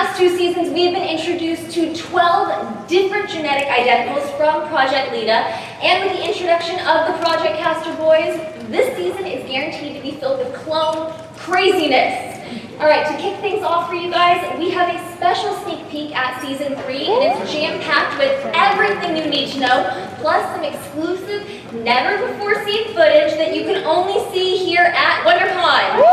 past 2 seasons, we have been introduced to 12 different genetic identicals from Project Lita, and with the introduction of the Project Caster Boys, this season is guaranteed to be filled with clone craziness. Alright, to kick things off for you guys, we have a special sneak peek at Season 3, and it's jam-packed with everything you need to know, plus some exclusive, never-before-seen footage that you can only see here at WonderCon.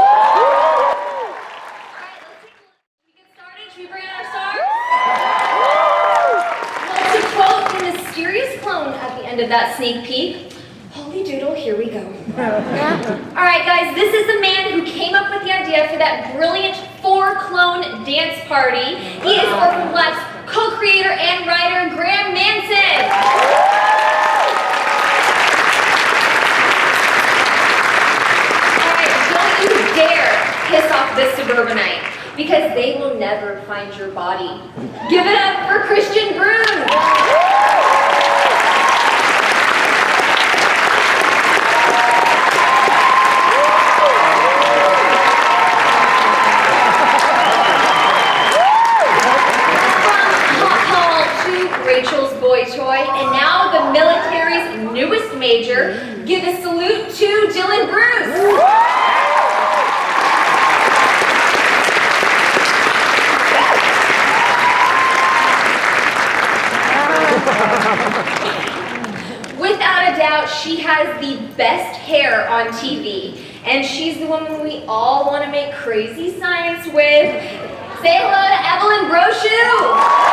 At the end of that sneak peek. Holy doodle, here we go. Alright guys, this is the man who came up with the idea for that brilliant 4-clone dance party. He is Orphan Black's co-creator and writer, Graham Manson. Alright, don't you dare piss off this suburbanite, because they will never find your body. Give it up for Christian Brune. Rachel's boy toy, and now the military's newest major. Give a salute to Dylan Bruce. Without a doubt, she has the best hair on TV, and she's the woman we all want to make crazy science with. Say hello to Evelyn Brochu.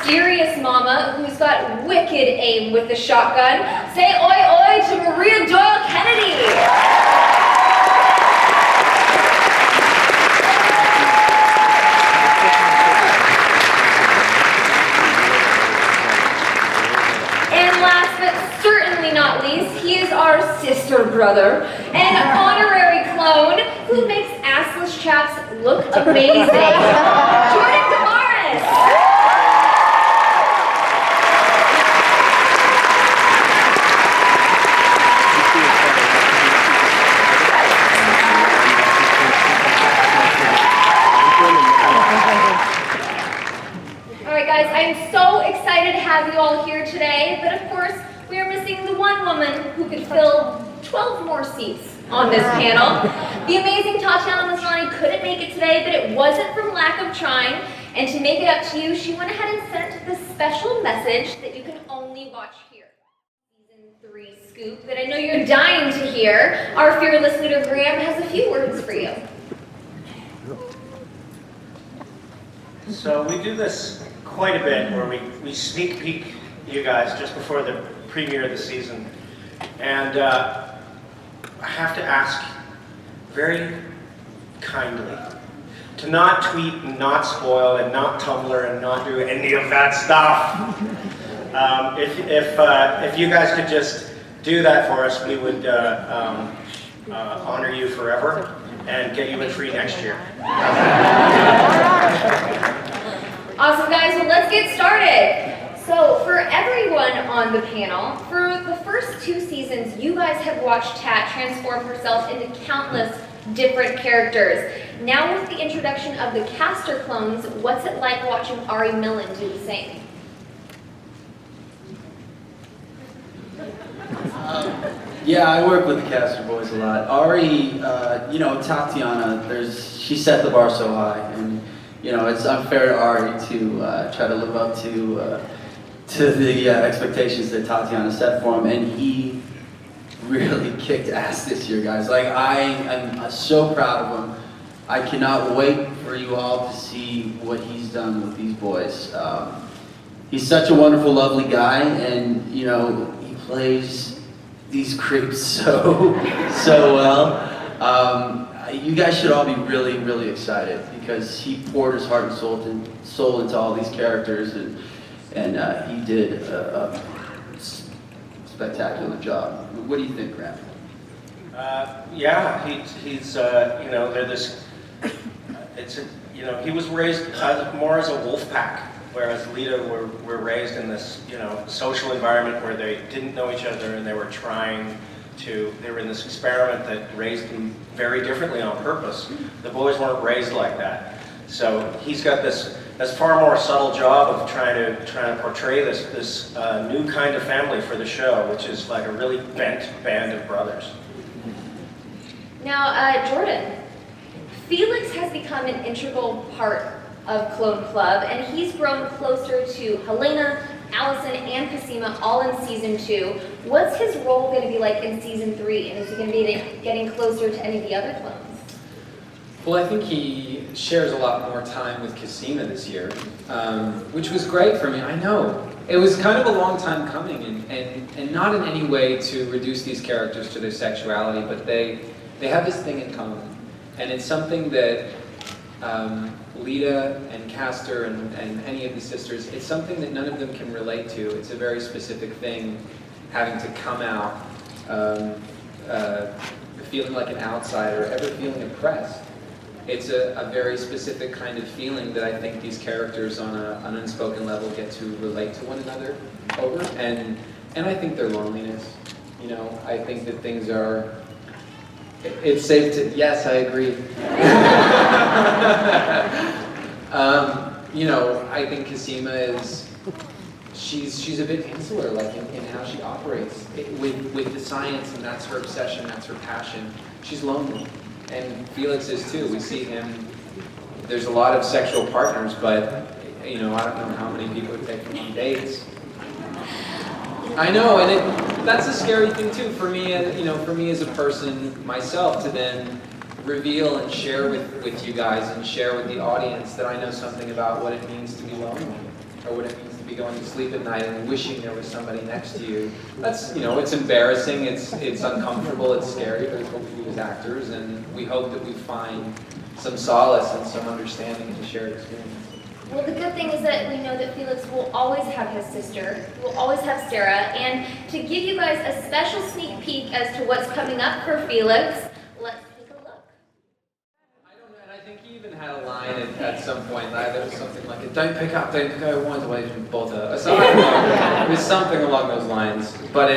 Mysterious mama who's got wicked aim with the shotgun. Say oi oi to Maria Doyle Kennedy. And last but certainly not least, he is our sister brother, an honorary clone who makes assless chaps look amazing. Jordan Tavares. Guys, I am so excited to have you all here today, but of course, we are missing the one woman who could fill 12 more seats on this panel. The amazing Tatiana Maslany couldn't make it today, but it wasn't from lack of trying, and to make it up to you, she went ahead and sent this special message that you can only watch here. Season 3 scoop that I know you're dying to hear. Our fearless leader, Graham, has a few words for you. So we do this quite a bit where we sneak peek you guys just before the premiere of the season. And I have to ask very kindly to not tweet and not spoil and not Tumblr and not do any of that stuff. If you guys could just do that for us, we would honor you forever and get you in free next year. Awesome guys, well let's get started. So for everyone on the panel, for the first 2 seasons, you guys have watched Tat transform herself into countless different characters. Now with the introduction of the Caster clones, what's it like watching Ari Millen do the same? Yeah, I work with the Caster Boys a lot. Ari, you know, Tatiana, she set the bar so high, and you know, it's unfair to Ari to try to live up to the expectations that Tatiana set for him, and he really kicked ass this year, guys. Like, I am so proud of him. I cannot wait for you all to see what he's done with these boys. He's such a wonderful, lovely guy, and you know, he plays these creeps so well. You guys should all be really, really excited because he poured his heart and soul into all these characters, and he did a spectacular job. What do you think, Graham? Yeah, he's you know, they're this. You know, he was raised more as a wolf pack whereas Lita were raised in this, you know, social environment where they didn't know each other and they were they were in this experiment that raised them very differently on purpose. The boys weren't raised like that. So he's got this far more subtle job of trying to portray this new kind of family for the show, which is like a really bent band of brothers. Now, Jordan, Felix has become an integral part of Clone Club, and he's grown closer to Helena, Allison, and Cosima all in season 2. What's his role going to be like in season 3, and is he going to be getting closer to any of the other clones? Well, I think he shares a lot more time with Cosima this year, which was great for me. I know. It was kind of a long time coming, and not in any way to reduce these characters to their sexuality, but they have this thing in common. And it's something that Lita and Castor and any of the sisters, it's something that none of them can relate to. It's a very specific thing, having to come out, feeling like an outsider, ever feeling oppressed. It's a very specific kind of feeling that I think these characters on an unspoken level get to relate to one another over. And I think their loneliness, you know, I think that things are, it's safe to, yes, I agree. You know, I think Cosima is, she's a bit insular, like in how she operates with the science, and that's her obsession, that's her passion. She's lonely, and Felix is too. We see him, there's a lot of sexual partners, but, you know, I don't know how many people would take him on dates. I know, and that's a scary thing too for me, you know, for me as a person myself, to then reveal and share with you guys and share with the audience that I know something about what it means to be lonely, or what it means to be going to sleep at night and wishing there was somebody next to you. That's, you know, it's embarrassing, it's uncomfortable, it's scary, but it's what we do as actors, and we hope that we find some solace and some understanding in the shared experience. Well, the good thing is that we know that Felix will always have his sister, will always have Sarah, and to give you guys a special sneak peek as to what's coming up for Felix, let's take a look. I don't know, and I think he even had a line at some point, there was something like, don't pick up, I won't even bother. So I don't know, it was something along those lines, but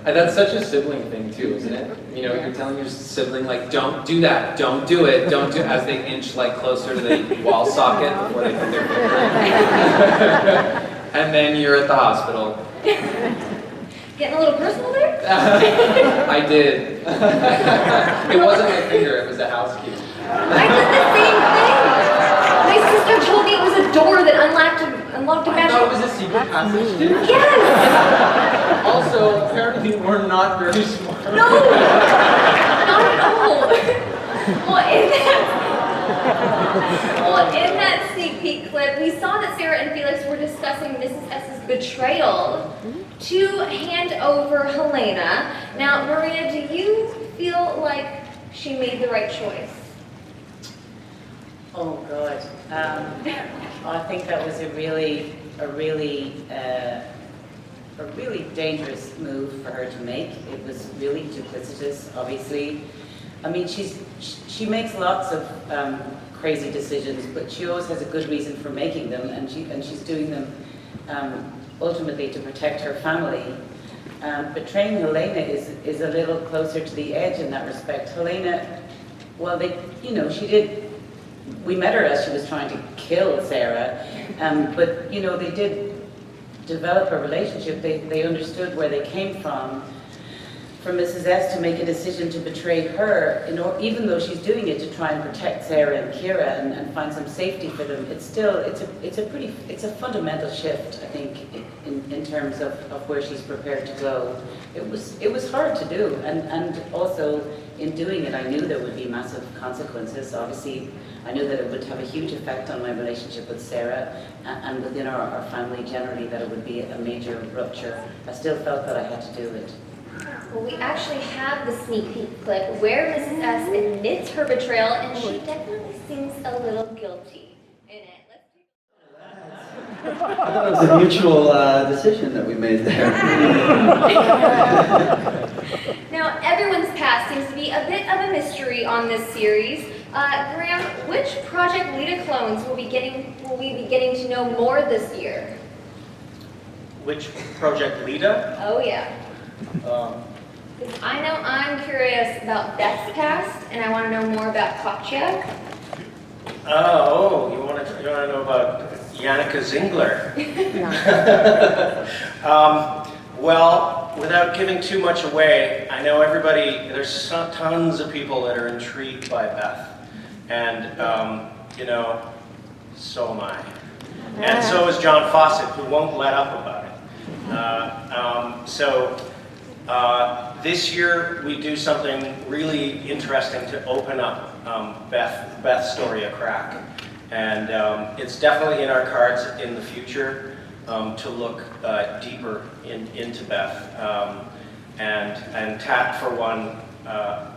that's such a sibling thing too, isn't it? You know, you're telling your sibling, like, don't do that, don't do it, as they inch like closer to the wall socket before they put their finger in. And then you're at the hospital. Getting a little personal there? I did. It wasn't my finger, it was a house key. I did the same thing. My sister told me it was a door that unlocked a I magic. thought it was a secret passage too. Yes! Also, apparently we're not very smart. No! Not at all. Well, in that sneak peek clip, we saw that Sarah and Felix were discussing Mrs. S's betrayal to hand over Helena. Now, Maria, do you feel like she made the right choice? Oh God, I think that was a really dangerous move for her to make. It was really duplicitous, obviously. I mean, she makes lots of crazy decisions, but she always has a good reason for making them, and she's doing them ultimately to protect her family. Betraying Helena is a little closer to the edge in that respect. Helena, well, we met her as she was trying to kill Sarah, but you know, they did develop a relationship. They understood where they came from. For Mrs. S to make a decision to betray her, even though she's doing it to try and protect Sarah and Kira and find some safety for them, it's a fundamental shift, I think, in terms of where she's prepared to go. It was hard to do, and also in doing it, I knew there would be massive consequences. Obviously, I knew that it would have a huge effect on my relationship with Sarah and within our family generally, that it would be a major rupture. I still felt that I had to do it. Well, we actually have the sneak peek clip where Mrs. S admits her betrayal, and she definitely seems a little guilty in it. Let's take a look. I thought it was a mutual decision that we made there. Now, everyone's past seems to be a bit of a mystery on this series. Graham, which Project Lita clones will we be getting to know more this year? Which Project Lita? Oh yeah. 'Cause I know I'm curious about Beth's past, and I want to know more about Katya. You want to know about Yannicka Zingler? Well, without giving too much away, I know there's tons of people that are intrigued by Beth. And, so am I. And so is John Fawcett, who won't let up about it. This year we do something really interesting to open up Beth's story a crack. And it's definitely in our cards in the future to look deeper into Beth. And Tat, for one,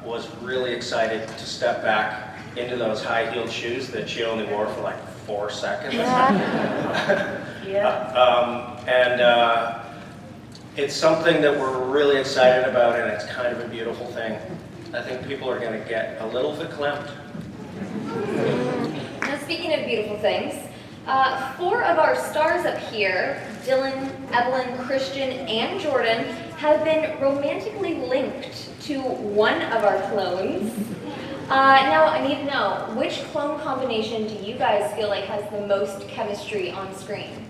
was really excited to step back into those high-heeled shoes that she only wore for like 4 seconds. It's something that we're really excited about, and it's kind of a beautiful thing. I think people are going to get a little verklempt. Now, speaking of beautiful things, 4 of our stars up here, Dylan, Evelyn, Christian, and Jordan, have been romantically linked to one of our clones. Now, I need to know, which clone combination do you guys feel like has the most chemistry on screen?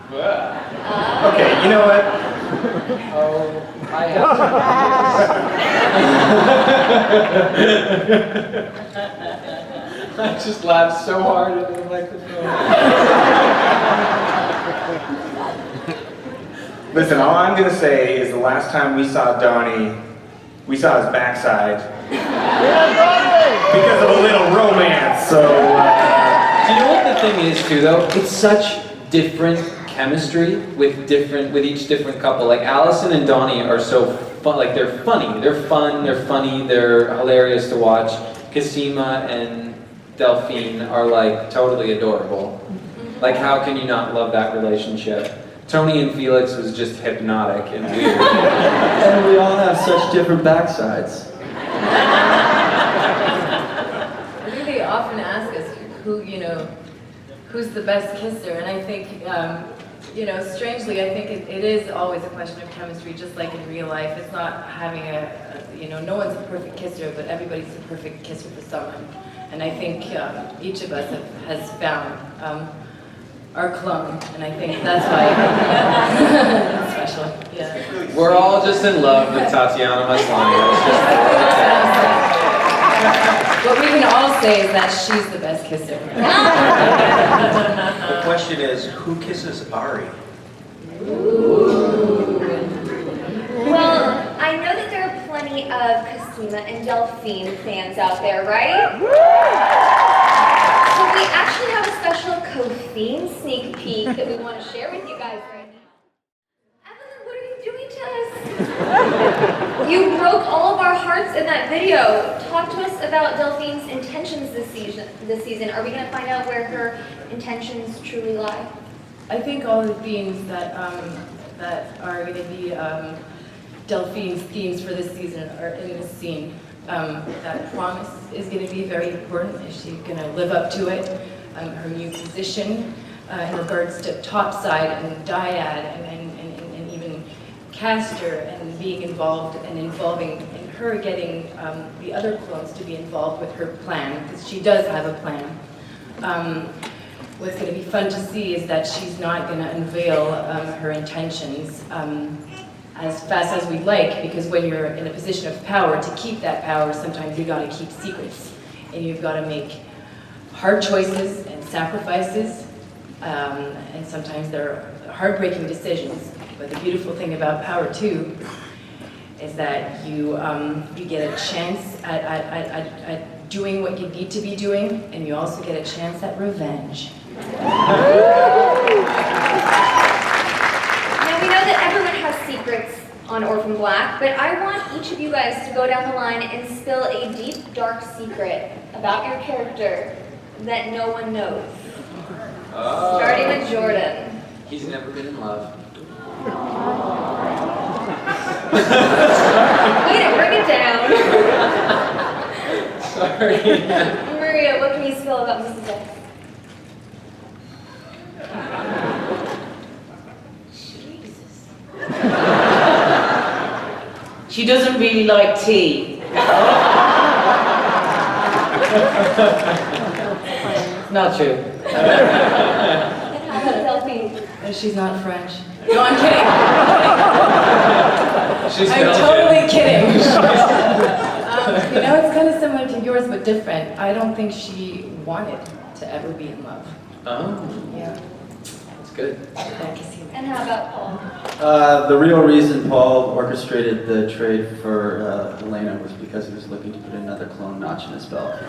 Okay, you know what? I have I just laughed so hard into the microphone. Listen, all I'm gonna say is the last time we saw Donnie, we saw his backside. Because of a little romance, so... Do you know what the thing is too though? It's such different chemistry with each different couple. Like Allison and Donnie are so fun, like they're funny, they're fun, they're funny, they're hilarious to watch. Cosima and Delphine are like totally adorable. Like how can you not love that relationship? Tony and Felix was just hypnotic and weird. And we all have such different backsides. I think they often ask us who's the best kisser, and I think, strangely, I think it is always a question of chemistry, just like in real life. It's not having no one's a perfect kisser, but everybody's a perfect kisser for someone. And I think each of us has found our clone, and I think that's why it's special. Yeah. We're all just in love with Tatiana Maslany. What we can all say is that she's the best kisser. The question is, who kisses Ari? Well, I know that there are plenty of Cosima and Delphine fans out there, right? So we actually have a special Cothene sneak peek that we want to share with you guys right now. Evelyn, what are you doing to us? You broke all of our hearts in that video. Talk to us about Delphine's intentions this season. Are we going to find out where her intentions truly lie? I think all the themes that are going to be Delphine's themes for this season are in this scene. That promise is going to be very important. Is she going to live up to it? Her new position in regards to topside and dyad and even caster and being involved and involving in her getting the other clones to be involved with her plan, because she does have a plan. What's going to be fun to see is that she's not going to unveil her intentions as fast as we'd like, because when you're in a position of power, to keep that power, sometimes you got to keep secrets, and you've got to make hard choices and sacrifices, and sometimes they're heartbreaking decisions. But the beautiful thing about power too is that you get a chance at doing what you need to be doing, and you also get a chance at revenge. Now we know that everyone has secrets on Orphan Black, but I want each of you guys to go down the line and spill a deep, dark secret about your character that no one knows. Starting with Jordan. He's never been in love. Way to bring it down. Sorry. Maria, what can you spill about Mrs. X? She doesn't really like tea. Not true. And how about Delphine? She's not French. No, I'm kidding. She's I'm Belgian. totally kidding. You know, it's kind of similar to yours, but different. I don't think she wanted to ever be in love. Oh, Yeah. that's good. And how about Paul? The real reason Paul orchestrated the trade for Elena was because he was looking to put another clone notch in his belt. He's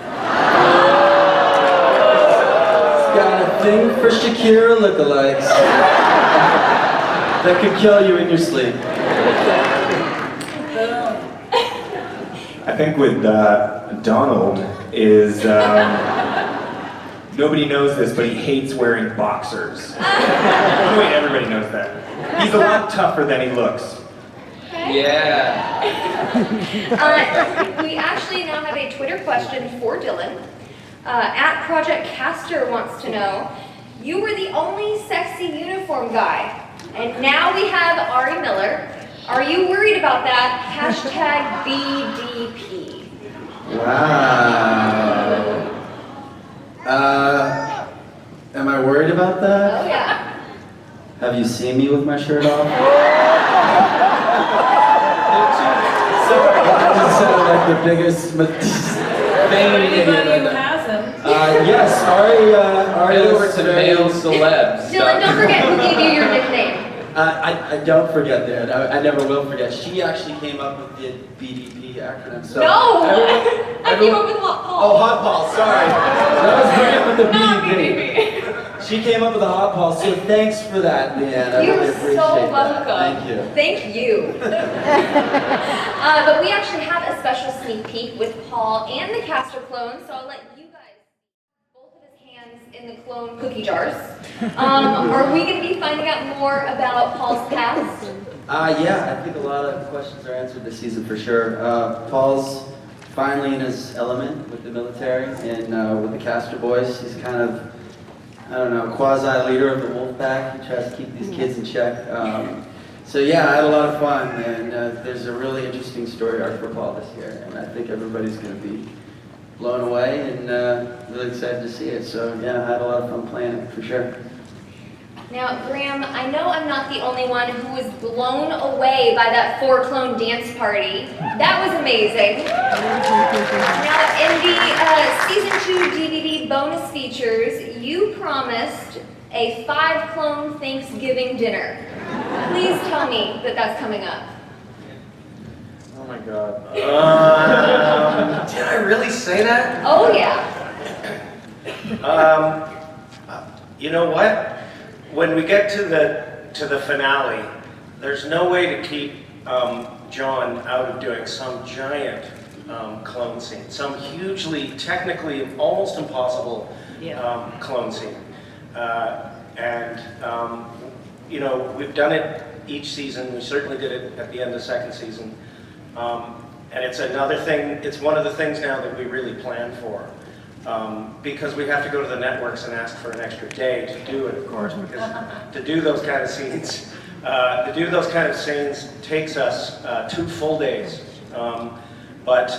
got a thing for Shakira lookalikes that could kill you in your sleep. I think with Donald is, nobody knows this, but he hates wearing boxers. Wait, everybody knows that. He's a lot tougher than he looks. Yeah. We actually now have a Twitter question for Dylan. At Project Caster wants to know, you were the only sexy uniform guy, and now we have Ari Miller. Are you worried about that? Hashtag BDP. Wow. Am I worried about that? Oh yeah. Have you seen me with my shirt off? Sorry, I just sounded like the biggest vain idiot. Anybody who has them. Yes, Ari Head is over to very- male celebs. Dylan, don't forget who gave you your nickname. I don't forget that. I never will forget. She actually came up with the BDP acronym. So No! everyone- I came up with Hot Paul. Oh, Hot Paul, sorry. That was great with the Not BDP. She came up with the Hot Paul, so thanks for that, Leanne. I You're really appreciate so that. welcome. Thank you. Thank you. But we actually have a special sneak peek with Paul and the Caster clone, so I'll let you guys see both of his hands in the clone cookie jars. Are we going to be finding out more about Paul's past? Yeah, I think a lot of questions are answered this season for sure. Paul's finally in his element with the military and with the Caster boys. He's kind of, I don't know, quasi-leader of the wolf pack. He tries to keep these kids in check. So yeah, I had a lot of fun, and there's a really interesting story arc for Paul this year, and I think everybody's going to be blown away and really excited to see it. So yeah, I had a lot of fun playing it for sure. Now, Graham, I know I'm not the only one who was blown away by that 4-clone dance party. That was amazing. Now, in the Season 2 DVD bonus features, you promised a 5-clone Thanksgiving dinner. Please tell me that that's coming up. Oh my God. Did I really say that? Oh, yeah. You know what? When we get to the finale, there's no way to keep John out of doing some giant clone scene, some hugely, technically almost impossible clone scene. You know, we've done it each season. We certainly did it at the end of the second season. And it's another thing, it's one of the things now that we really plan for. Because we have to go to the networks and ask for an extra day to do it, of course, because to do those kind of scenes, takes us 2 full days. But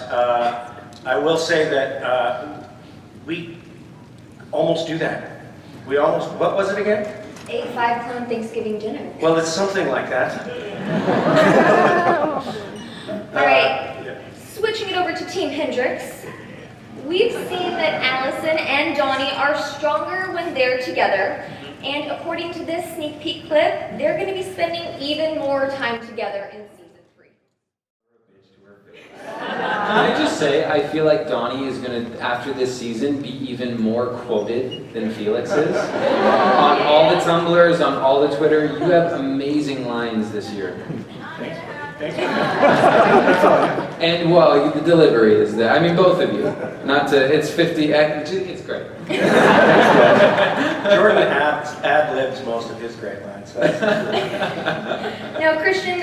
I will say that we almost do that. We almost, what was it again? A 5-clone Thanksgiving dinner. Well, it's something like that. All right, switching it over to Team Hendrix. We've seen that Allison and Donnie are stronger when they're together, and according to this sneak peek clip, they're going to be spending even more time together in season 3. Can I just say, I feel like Donnie is going to, after this season, be even more quoted than Felix is. On all the Tumblrs, on all the Twitter, you have amazing lines this year. Thank you. And, well, the delivery is there. I mean, both of you. Not to, it's 50, it's great. Jordan ad-libs most of his great lines. Now, Christian,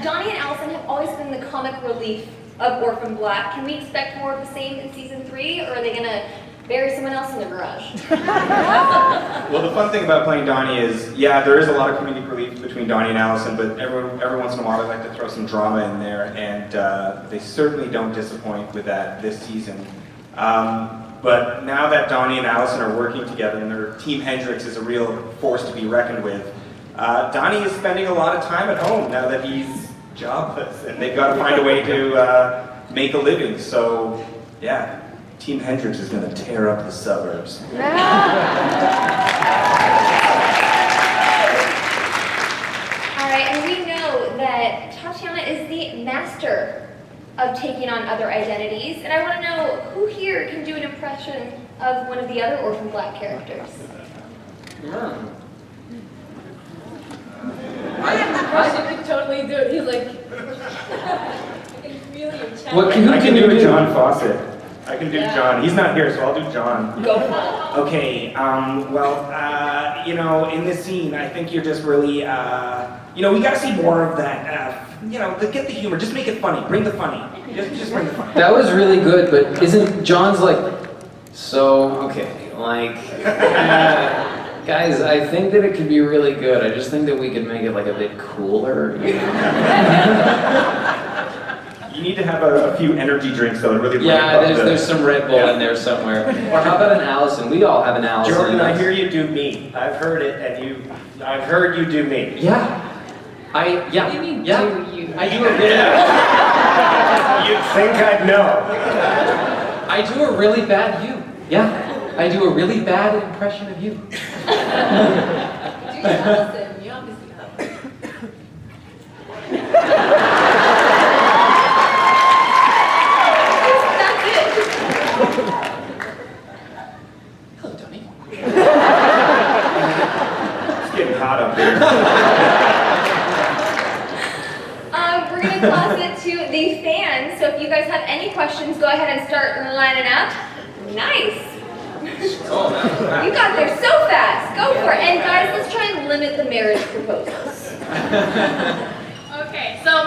Donnie and Allison have always been the comic relief of Orphan Black. Can we expect more of the same in season 3, or are they gonna bury someone else in the garage? Well, the fun thing about playing Donnie is, yeah, there is a lot of comedic relief between Donnie and Allison, but every once in a while I like to throw some drama in there, and they certainly don't disappoint with that this season. But now that Donnie and Allison are working together and their team Hendrix is a real force to be reckoned with, Donnie is spending a lot of time at home now that he's jobless, and they've got to find a way to make a living. So, yeah, Team Hendrix is going to tear up the suburbs. All right, and we know that Tatiana is the master of taking on other identities, and I want to know who here can do an impression of one of the other Orphan Black characters. I could totally do it. He's like, really I can do a John Fawcett. I can do John. He's not here, so I'll do John. Go for it. Okay, you know, in this scene, I think you're just really, you know, we gotta see more of that, you know, get the humor, just make it funny, bring the funny. Just bring the funny. That was really good, but isn't John's like, so, okay, like, guys, I think that it could be really good. I just think that we could make it like a bit cooler, you know? You need to have a few energy drinks though, and really Yeah, there's some Red Bull in there somewhere. Or how about an Allison? We all have an Allison. Jordan, I hear you do me. I've heard it, and I've heard you do me. Yeah. What do you mean, do you? I do a really, You'd think I'd know. I do a really bad you. Yeah. I do a really bad impression of you. Do Allison, you obviously have. That's it. Hello, dummy. It's getting hot up here. We're going to toss it to the fans, so if you guys have any questions, go ahead and start lining up. Nice. You got there so fast. Go for it. And guys, let's try and limit the marriage proposals. Okay, so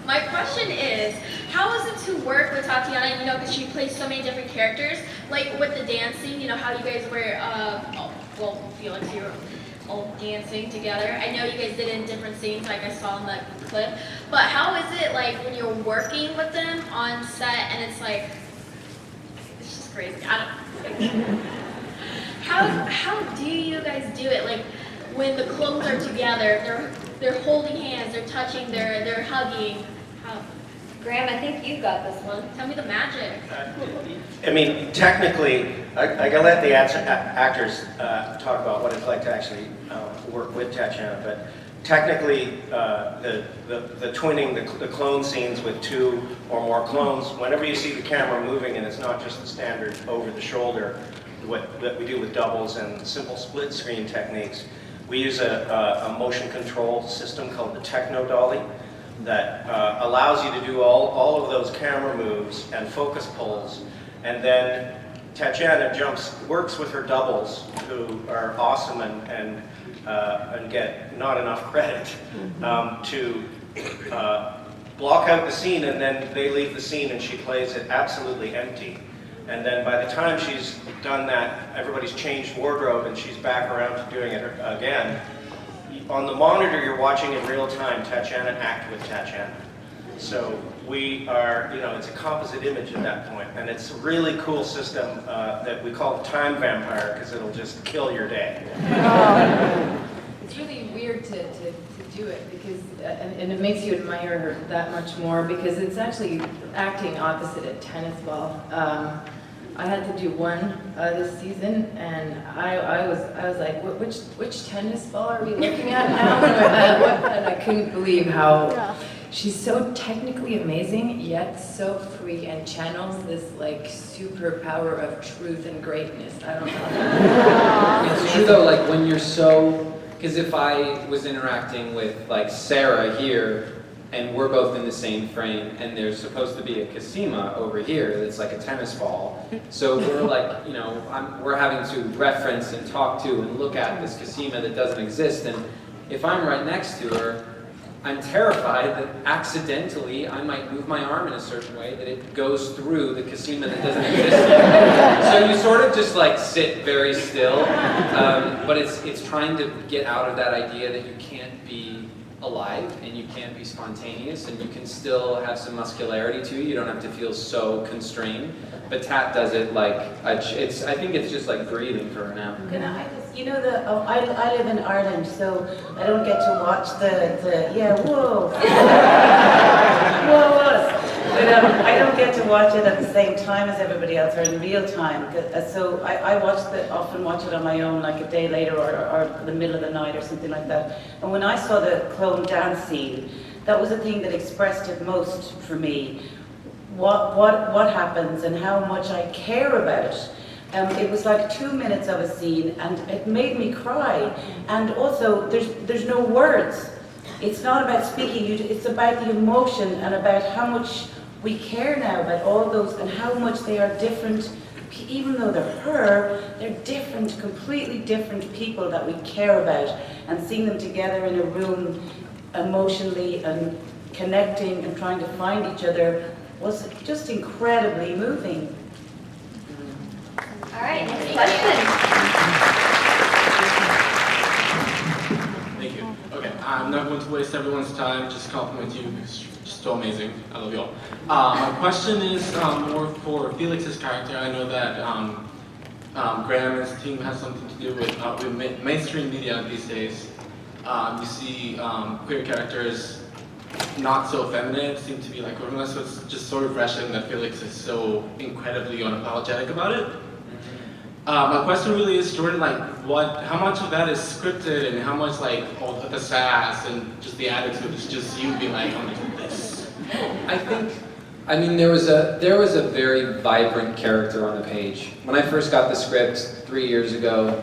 my question is, how is it to work with Tatiana, you know, because she plays so many different characters, like with the dancing, you know, how you guys were, Felix, you were all dancing together. I know you guys did it in different scenes, like I saw in the clip, but how is it like when you're working with them on set and it's like, it's just crazy. How do you guys do it? Like when the clones are together, they're holding hands, they're touching, they're hugging. Graham, I think you got this one. Tell me the magic. I mean, technically, I gotta let the actors talk about what it's like to actually work with Tatiana, but technically, the twinning, the clone scenes with 2 or more clones, whenever you see the camera moving and it's not just the standard over the shoulder, that we do with doubles and simple split screen techniques, we use a motion control system called the Techno Dolly that allows you to do all of those camera moves and focus pulls, and then Tatiana works with her doubles, who are awesome and get not enough credit, to block out the scene, and then they leave the scene and she plays it absolutely empty. And then by the time she's done that, everybody's changed wardrobe and she's back around to doing it again. On the monitor, you're watching in real time Tatiana act with Tatiana. So we are, you know, it's a composite image at that point, and it's a really cool system that we call the time vampire, because it'll just kill your day. It's really weird to do it because, and it makes you admire her that much more because it's actually acting opposite a tennis ball. I had to do one this season, and I was like, which tennis ball are we looking at now? And I couldn't believe how she's so technically amazing, yet so free, and channels this like superpower of truth and greatness. I don't know. It's true though, like when you're so, because if I was interacting with like Sarah here, and we're both in the same frame, and there's supposed to be a Casima over here that's like a tennis ball. So we're like, you know, we're having to reference and talk to and look at this Casima that doesn't exist. And if I'm right next to her, I'm terrified that accidentally I might move my arm in a certain way that it goes through the Casima that doesn't exist. So you sort of just like sit very still, but it's trying to get out of that idea that you can't be alive and you can't be spontaneous and you can still have some muscularity too. You don't have to feel so constrained. But Tat does it like I think it's just like breathing for her now. Can I just, you know, I live in Ireland, so I don't get to watch whoa. Whoa. But I don't get to watch it at the same time as everybody else or in real time. So I often watch it on my own, like a day later or the middle of the night or something like that. And when I saw the clone dance scene, that was the thing that expressed it most for me. What happens and how much I care about it. It was like 2 minutes of a scene and it made me cry. And also, there's no words. It's not about speaking, it's about the emotion and about how much we care now about all those and how much they are different. Even though they're her, they're different, completely different people that we care about. And seeing them together in a room emotionally and connecting and trying to find each other was just incredibly moving. All right, next question. Thank you. Okay, I'm not going to waste everyone's time, just compliment you. It's just so amazing. I love you all. My question is more for Felix's character. I know that Graham and his team has something to do with mainstream media these days. You see queer characters not so feminine, seem to be like women, so it's just so refreshing that Felix is so incredibly unapologetic about it. My question really is, Jordan, like, how much of that is scripted and how much like all the sass and just the attitude is just you being like, I'm gonna do this? I mean, there was a very vibrant character on the page. When I first got the script 3 years ago,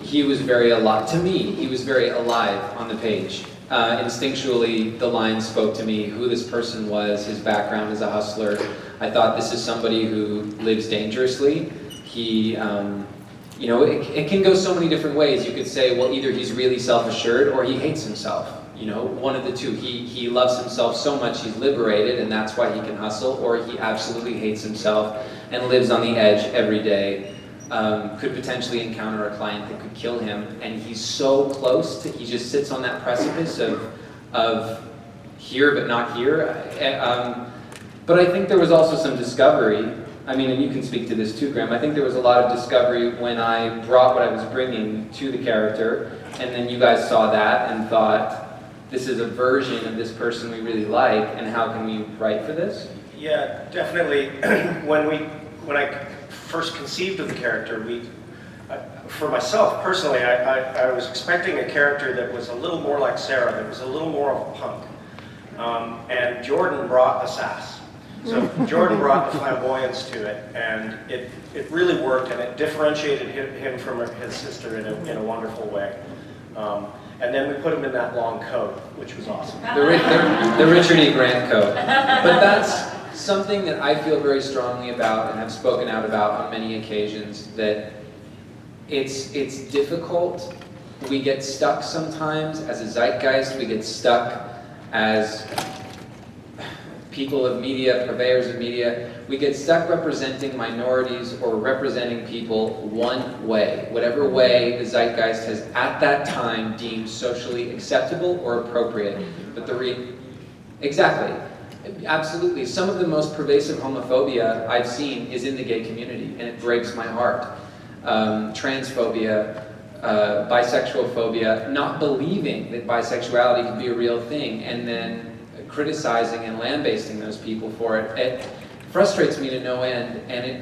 he was very alive. To me, he was very alive on the page. Instinctually, the lines spoke to me, who this person was, his background as a hustler. I thought this is somebody who lives dangerously. He, you know, it can go so many different ways. You could say, well, either he's really self-assured or he hates himself. You know, one of the two. He loves himself so much he's liberated and that's why he can hustle, or he absolutely hates himself and lives on the edge every day. Could potentially encounter a client that could kill him, and he's so close to, he just sits on that precipice of here but not here. But I think there was also some discovery. I mean, and you can speak to this too, Graham. I think there was a lot of discovery when I brought what I was bringing to the character, and then you guys saw that and thought, this is a version of this person we really like, and how can we write for this? Yeah, definitely. When I first conceived of the character, for myself personally, I was expecting a character that was a little more like Sarah, that was a little more of a punk. And Jordan brought the sass. So Jordan brought the flamboyance to it, and it really worked, and it differentiated him from his sister in a wonderful way. And then we put him in that long coat, which was awesome. The Richard E. Grant coat. But that's something that I feel very strongly about and have spoken out about on many occasions, that it's difficult. We get stuck sometimes as a zeitgeist, we get stuck as people of media, purveyors of media, we get stuck representing minorities or representing people one way, whatever way the zeitgeist has at that time deemed socially acceptable or appropriate. But exactly. Absolutely. Some of the most pervasive homophobia I've seen is in the gay community, and it breaks my heart. Transphobia, bisexual phobia, not believing that bisexuality can be a real thing, and then criticizing and lambasting those people for it. It frustrates me to no end, and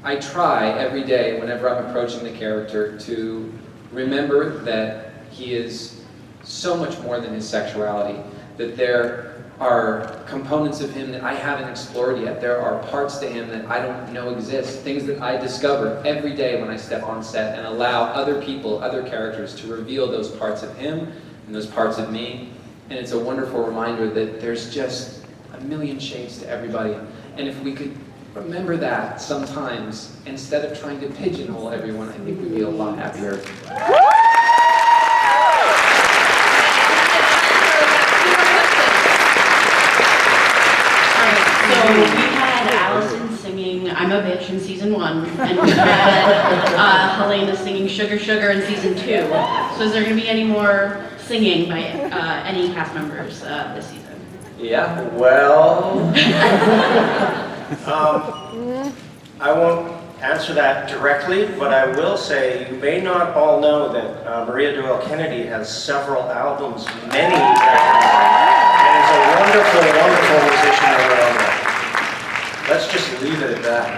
I try every day whenever I'm approaching the character to remember that he is so much more than his sexuality, that there are components of him that I haven't explored yet. There are parts to him that I don't know exist, things that I discover every day when I step on set and allow other people, other characters to reveal those parts of him and those parts of me. And it's a wonderful reminder that there's just a million shades to everybody. And if we could remember that sometimes, instead of trying to pigeonhole everyone, I think we'd be a lot happier. 1, and we had Helena singing Sugar Sugar in season 2. So is there going to be any more singing by any cast members this season? Yeah, well, I won't answer that directly, but I will say you may not all know that Maria Doyle Kennedy has several albums, many records, and is a wonderful, wonderful musician of her own right. Let's just leave it at that.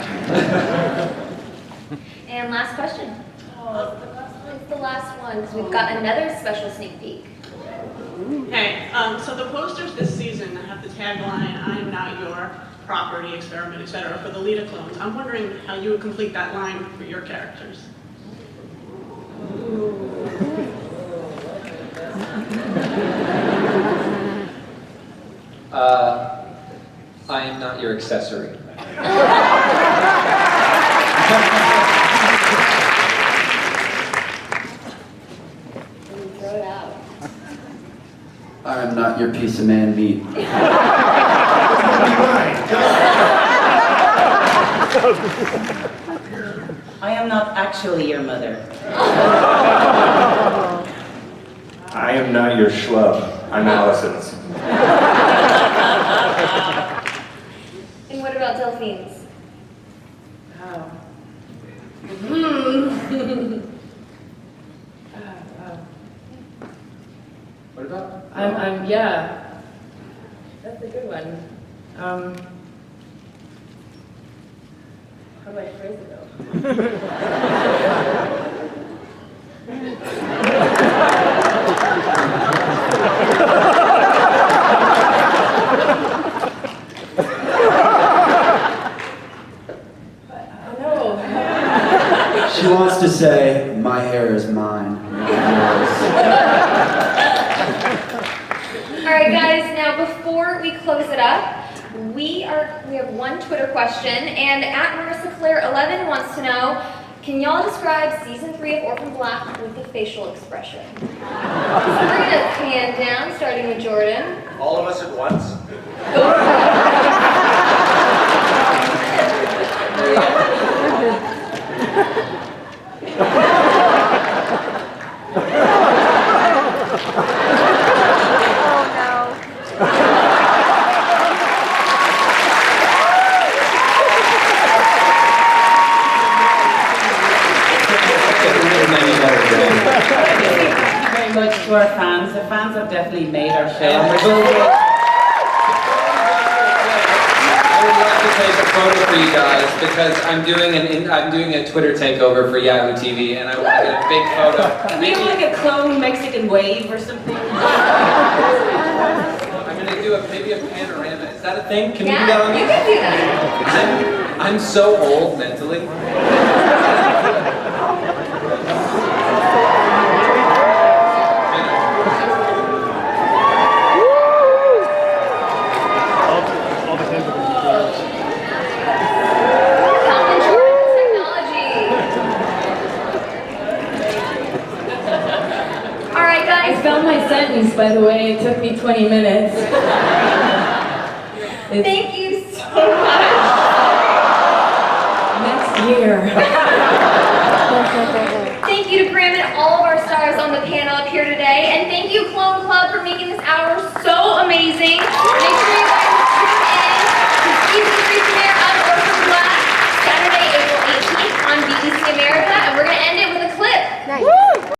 And last question. It's the last one, because we've got another special sneak peek. Hey, so the posters this season have the tagline, "I am not your property, experiment, etc." for the Lita clones. I'm wondering how you would complete that line for your characters. I am not your accessory. Throw it out. I am not your piece of man meat. I am not actually your mother. I am not your schlub. I'm Allison's. And what about Delphine's? Oh. What about? Yeah. That's a good one. How do I phrase it though? She wants to say, my hair is mine. All right, guys, now before we close it up, we have one Twitter question, and at Marissa Claire 11 wants to know, can y'all describe season 3 of Orphan Black with a facial expression? So we're gonna pan down, starting with Jordan. All of us at once? Thank you very much to our fans. The fans have definitely made our show. And we're so I would love to take a photo for you guys because I'm doing a Twitter takeover for Yahoo TV, and I want to get a big photo. we have like a clone Mexican wave or something. I'm gonna do maybe a panorama. Is that a thing? Can we do that on you can do that. I'm so old mentally. I found my sentence, by the way. It took me 20 minutes. Thank you so much. Next year. Thank you to Graham and all